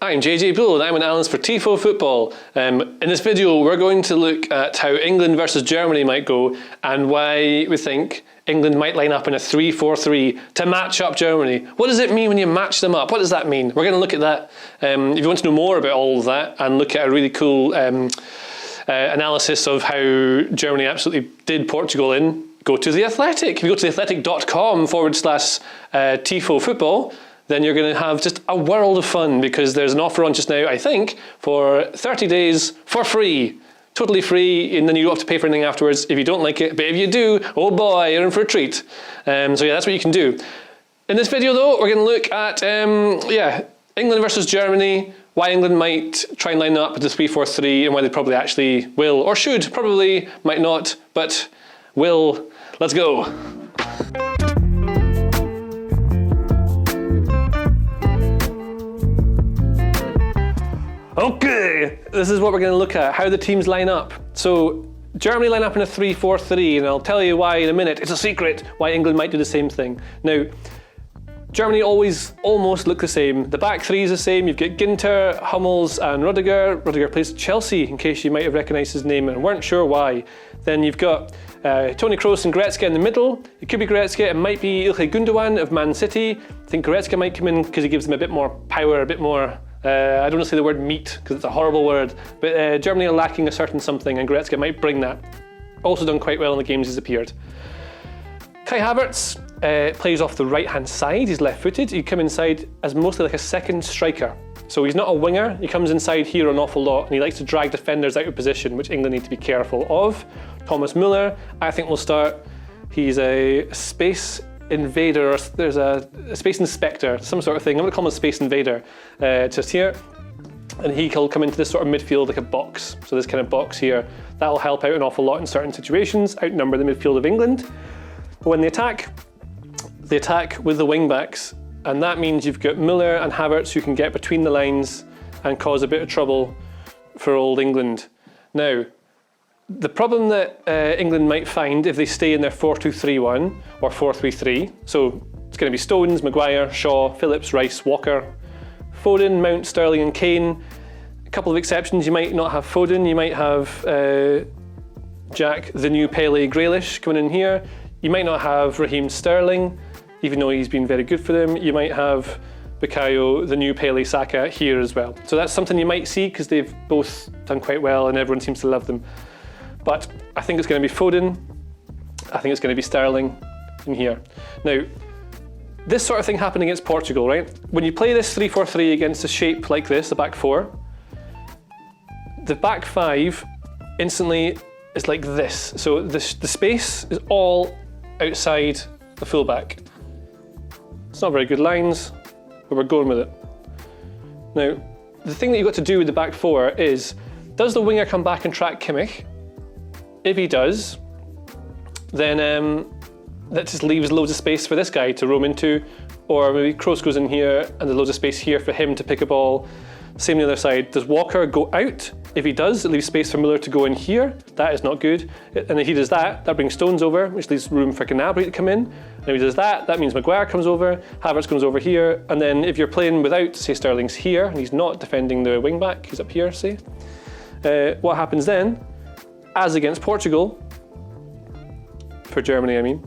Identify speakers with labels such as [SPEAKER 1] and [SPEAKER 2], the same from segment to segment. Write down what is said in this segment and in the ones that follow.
[SPEAKER 1] I'm JJ Bull and I'm an analyst for Tifo Football. In this video we're going to look at how England versus Germany might go and why we think England might line up in a 3-4-3 to match up Germany. What does it mean when you match them up? What does that mean? We're going to look at that. If you want to know more about all of that and look at a really cool analysis of how Germany absolutely did Portugal in, go to The Athletic. If you go to theathletic.com/Tifo Football, then you're going to have just a world of fun because there's an offer on just now, I think, for 30 days for free. Totally free, and then you don't have to pay for anything afterwards if you don't like it. But if you do, oh boy, you're in for a treat. So yeah, that's what you can do. In this video though, we're going to look at England versus Germany, why England might try and line up with the 3-4-3 and why they probably actually will, or should, probably, might not, but will. Let's go. Okay, this is what we're going to look at, how the teams line up. So Germany line up in a 3-4-3, and I'll tell you why in a minute. It's a secret why England might do the same thing. Now, Germany always almost look the same. The back three is the same. You've got Ginter, Hummels and Rudiger. Rudiger plays Chelsea, in case you might have recognised his name and weren't sure why. Then you've got Toni Kroos and Goretzka in the middle. It could be Goretzka, it might be Ilkay Gundogan of Man City. I think Goretzka might come in because he gives them a bit more power, a bit more I don't want to say the word meat because it's a horrible word, but Germany are lacking a certain something and Goretzka might bring that. Also done quite well in the games he's appeared. Kai Havertz plays off the right hand side, he's left footed. He come inside as mostly like a second striker. So he's not a winger, he comes inside here an awful lot and he likes to drag defenders out of position, which England need to be careful of. Thomas Müller, I think will start. He's a space invader, or there's a space inspector, some sort of thing. I'm going to call him a space invader just here. And he'll come into this sort of midfield like a box. So this kind of box here, that'll help out an awful lot in certain situations, outnumber the midfield of England. But when they attack with the wing backs. And that means you've got Müller and Havertz who can get between the lines and cause a bit of trouble for old England. Now, the problem that England might find if they stay in their 4-2-3-1 or 4-3-3, so it's going to be Stones, Maguire, Shaw, Phillips, Rice, Walker, Foden, Mount, Sterling and Kane. A couple of exceptions, you might not have Foden, you might have Jack, the new Pele Grealish coming in here. You might not have Raheem Sterling, even though he's been very good for them. You might have Bukayo, the new Pele Saka here as well. So that's something you might see because they've both done quite well and everyone seems to love them. But I think it's going to be Foden, I think it's going to be Sterling in here. Now, this sort of thing happened against Portugal, right? When you play this 3-4-3 against a shape like this, the back four, the back five instantly is like this. So the space is all outside the fullback. It's not very good lines, but we're going with it. Now, the thing that you've got to do with the back four is, does the winger come back and track Kimmich? If he does, then that just leaves loads of space for this guy to roam into, or maybe Kroos goes in here and there's loads of space here for him to pick a ball. Same on the other side. Does Walker go out? If he does, it leaves space for Müller to go in here. That is not good. And if he does that, that brings Stones over, which leaves room for Gnabry to come in. And if he does that, that means Maguire comes over, Havertz comes over here, and then if you're playing without, say Sterling's here, and he's not defending the wing back, he's up here, say. What happens then? As against Portugal, for Germany I mean,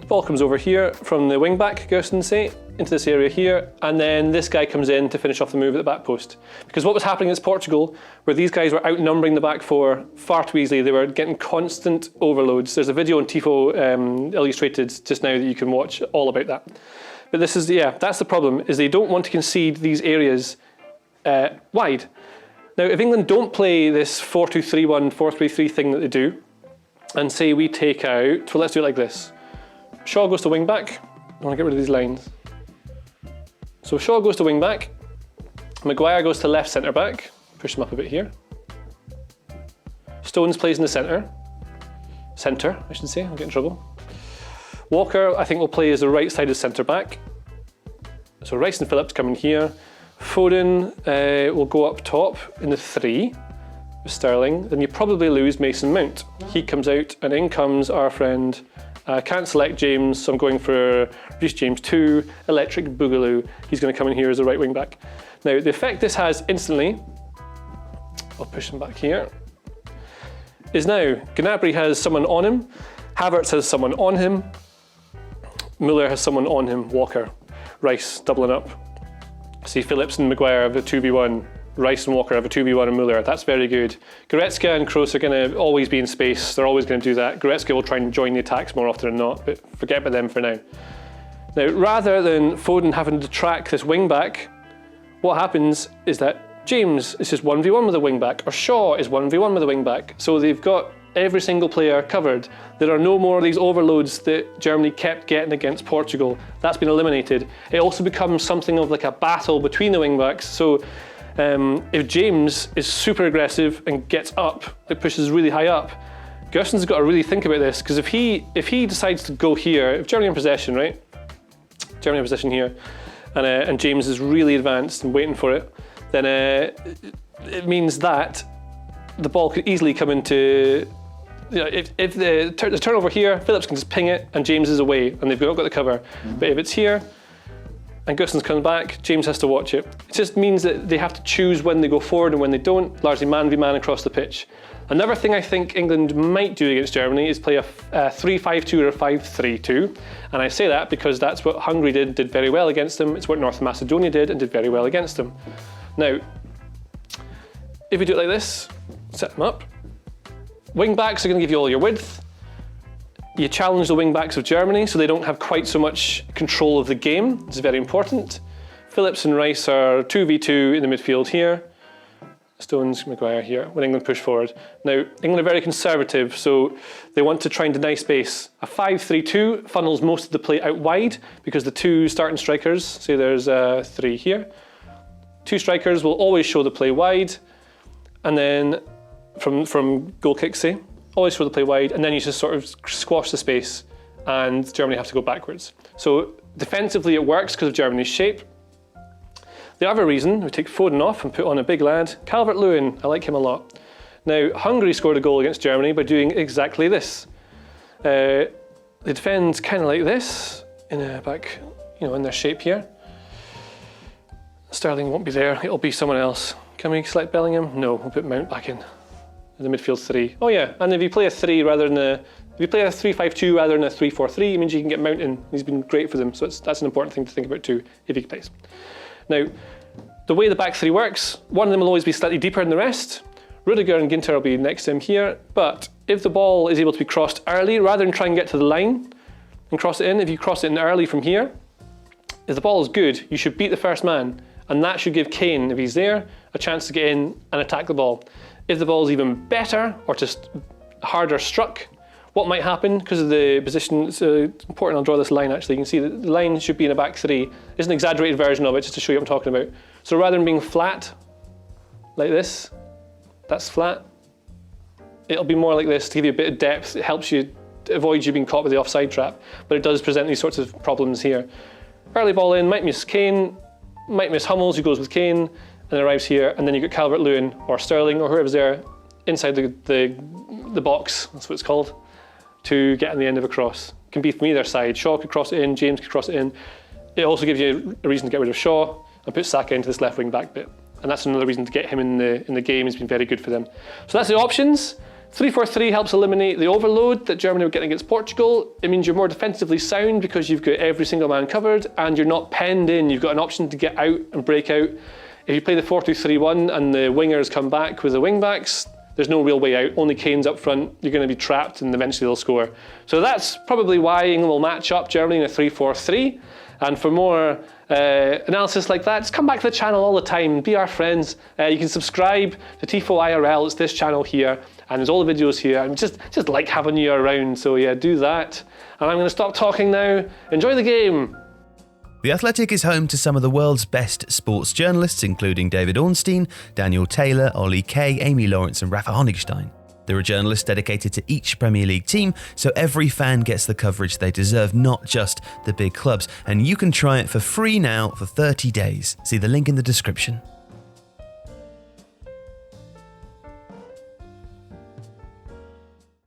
[SPEAKER 1] the ball comes over here from the wing back, Gersten say, into this area here, and then this guy comes in to finish off the move at the back post. Because what was happening against Portugal, where these guys were outnumbering the back four far too easily, they were getting constant overloads. There's a video on Tifo illustrated just now that you can watch all about that. But this is, yeah, that's the problem, is they don't want to concede these areas wide. Now, if England don't play this 4-2-3-1, 4-3-3 thing that they do, and say we take out, well, let's do it like this. Shaw goes to wing back. I want to get rid of these lines. So Shaw goes to wing back. Maguire goes to left centre back. Push him up a bit here. Stones plays in the centre. Centre, I should say, I'll get in trouble. Walker, I think, will play as the right side of centre back. So Rice and Phillips come in here. Foden will go up top in the 3 with Sterling. Then you probably lose Mason Mount. He comes out and in comes our friend I can't select James, so I'm going for Reece James 2, Electric Boogaloo. He's going to come in here as a right wing back. Now, the effect this has instantly, I'll push him back here, is now Gnabry has someone on him, Havertz has someone on him, Müller has someone on him, Walker, Rice doubling up. See, Phillips and Maguire have a 2v1, Rice and Walker have a 2v1 and Müller. That's very good. Goretzka and Kroos are going to always be in space. They're always going to do that. Goretzka will try and join the attacks more often than not, but forget about them for now. Now, rather than Foden having to track this wing back, what happens is that James is just 1v1 with a wing back, or Shaw is 1v1 with a wing back. So they've got every single player covered. There are no more of these overloads that Germany kept getting against Portugal. That's been eliminated. It also becomes something of like a battle between the wing backs. So if James is super aggressive and gets up, it pushes really high up, Gersten's got to really think about this, because if he decides to go here, if Germany in possession, right? Germany in possession here, and James is really advanced and waiting for it, then it means that the ball could easily come into, you know, if the turnover here, Phillips can just ping it and James is away and they've not got the cover. But if it's here and Gustafsson comes back, James has to watch it. It just means that they have to choose when they go forward and when they don't, largely man v man across the pitch. Another thing I think England might do against Germany is play a 3-5-2 or a 5-3-2. And I say that because that's what Hungary did very well against them. It's what North Macedonia did and did very well against them. Now, if we do it like this, set them up. Wing backs are going to give you all your width. You challenge the wing backs of Germany so they don't have quite so much control of the game. This is very important. Phillips and Rice are 2v2 in the midfield here. Stones, Maguire here, when England push forward. Now, England are very conservative, so they want to try and deny space. A 5-3-2 funnels most of the play out wide because the two starting strikers, say there's 3 here, 2 strikers will always show the play wide, and then from goal kicks, say, always show the play wide, and then you just sort of squash the space, and Germany have to go backwards. So defensively it works because of Germany's shape. The other reason, we take Foden off and put on a big lad, Calvert-Lewin, I like him a lot. Now, Hungary scored a goal against Germany by doing exactly this. They defend kind of like this, in a back, you know, in their shape here. Sterling won't be there, it'll be someone else. Can we select Bellingham? No, we'll put Mount back in. The midfield 3. Oh yeah, and if you play a 3 rather than if you play a 3-5-2 rather than a 3-4-3, it means you can get Mount in. He's been great for them, so that's an important thing to think about too, if he plays. Now, the way the back 3 works, one of them will always be slightly deeper than the rest. Rudiger and Ginter will be next to him here, but if the ball is able to be crossed early, rather than try and get to the line and cross it in, if you cross it in early from here, if the ball is good, you should beat the first man, and that should give Kane, if he's there, a chance to get in and attack the ball. If the ball is even better, or just harder struck, what might happen, because of the position, it's important, I'll draw this line actually, you can see that the line should be in a back 3. It's an exaggerated version of it, just to show you what I'm talking about. So rather than being flat, like this, that's flat, it'll be more like this to give you a bit of depth. It helps you, avoid you being caught with the offside trap, but it does present these sorts of problems here. Early ball in, might miss Kane, might miss Hummels, who goes with Kane, and arrives here, and then you get Calvert-Lewin, or Sterling, or whoever's there, inside the box, that's what it's called, to get on the end of a cross. It can be from either side. Shaw could cross it in, James could cross it in. It also gives you a reason to get rid of Shaw and put Saka into this left wing back bit. And that's another reason to get him in the game. He's been very good for them. So that's the options. 3-4-3 helps eliminate the overload that Germany were getting against Portugal. It means you're more defensively sound because you've got every single man covered and you're not penned in. You've got an option to get out and break out. If you play the 4-2-3-1 and the wingers come back with the wing backs, there's no real way out, only Kane's up front, you're going to be trapped and eventually they'll score. So that's probably why England will match up Germany in a 3-4-3. And for more analysis like that, just come back to the channel all the time, be our friends. You can subscribe to Tifo IRL, it's this channel here, and there's all the videos here. And just like having you around, so yeah, do that. And I'm going to stop talking now. Enjoy the game.
[SPEAKER 2] The Athletic is home to some of the world's best sports journalists, including David Ornstein, Daniel Taylor, Ollie Kay, Amy Lawrence and Rafa Honigstein. There are journalists dedicated to each Premier League team, so every fan gets the coverage they deserve, not just the big clubs. And you can try it for free now for 30 days. See the link in the description.